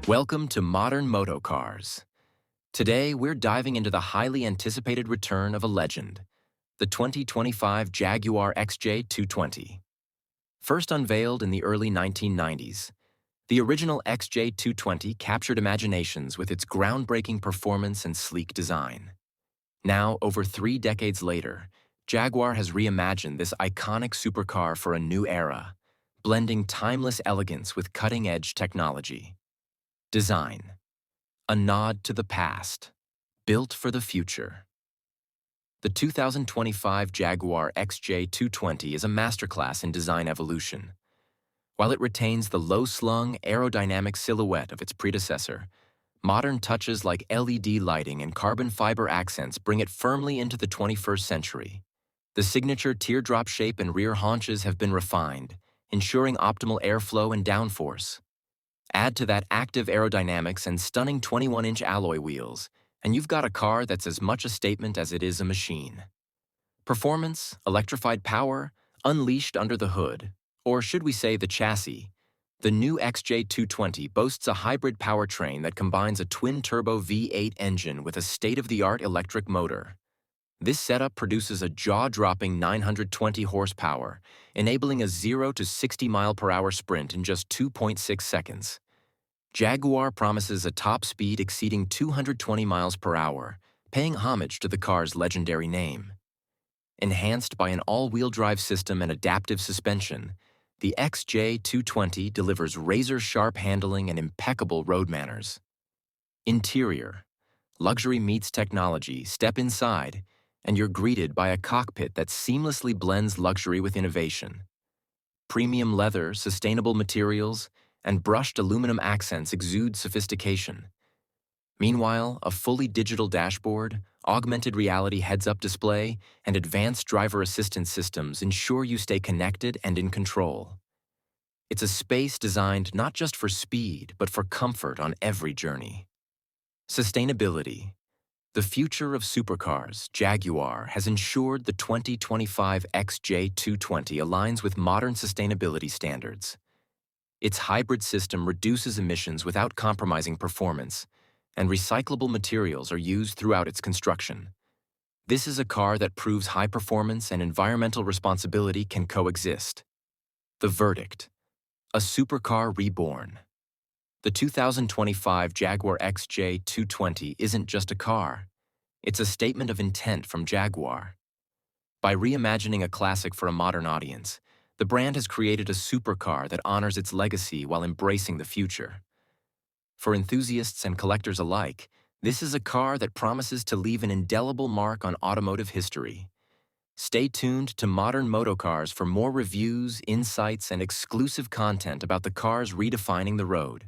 Welcome to Modern Moto-Cars. Today, we're diving into the highly anticipated return of a legend, the 2025 Jaguar XJ220. First unveiled in the early 1990s, the original XJ220 captured imaginations with its groundbreaking performance and sleek design. Now, over 3 decades later, Jaguar has reimagined this iconic supercar for a new era, blending timeless elegance with cutting-edge technology. Design. A nod to the past, built for the future. The 2025 Jaguar XJ220 is a masterclass in design evolution. While it retains the low-slung, aerodynamic silhouette of its predecessor, modern touches like LED lighting and carbon fiber accents bring it firmly into the 21st century. The signature teardrop shape and rear haunches have been refined, ensuring optimal airflow and downforce. Add to that active aerodynamics and stunning 21-inch alloy wheels, and you've got a car that's as much a statement as it is a machine. Performance, electrified power, unleashed under the hood, or should we say the chassis, the new XJ220 boasts a hybrid powertrain that combines a twin-turbo V8 engine with a state-of-the-art electric motor. This setup produces a jaw-dropping 920 horsepower, enabling a 0 to 60 mile-per-hour sprint in just 2.6 seconds. Jaguar promises a top speed exceeding 220 miles per hour, paying homage to the car's legendary name. Enhanced by an all-wheel drive system and adaptive suspension, the XJ220 delivers razor-sharp handling and impeccable road manners. Interior. Luxury meets technology. Step inside, and you're greeted by a cockpit that seamlessly blends luxury with innovation. Premium leather, sustainable materials, and brushed aluminum accents exude sophistication. Meanwhile, a fully digital dashboard, augmented reality heads-up display, and advanced driver assistance systems ensure you stay connected and in control. It's a space designed not just for speed, but for comfort on every journey. Sustainability. The future of supercars, Jaguar, has ensured the 2025 XJ220 aligns with modern sustainability standards. Its hybrid system reduces emissions without compromising performance, and recyclable materials are used throughout its construction. This is a car that proves high performance and environmental responsibility can coexist. The verdict: a supercar reborn. The 2025 Jaguar XJ220 isn't just a car. It's a statement of intent from Jaguar. By reimagining a classic for a modern audience, the brand has created a supercar that honors its legacy while embracing the future. For enthusiasts and collectors alike, this is a car that promises to leave an indelible mark on automotive history. Stay tuned to Modern Moto-Cars for more reviews, insights, and exclusive content about the cars redefining the road.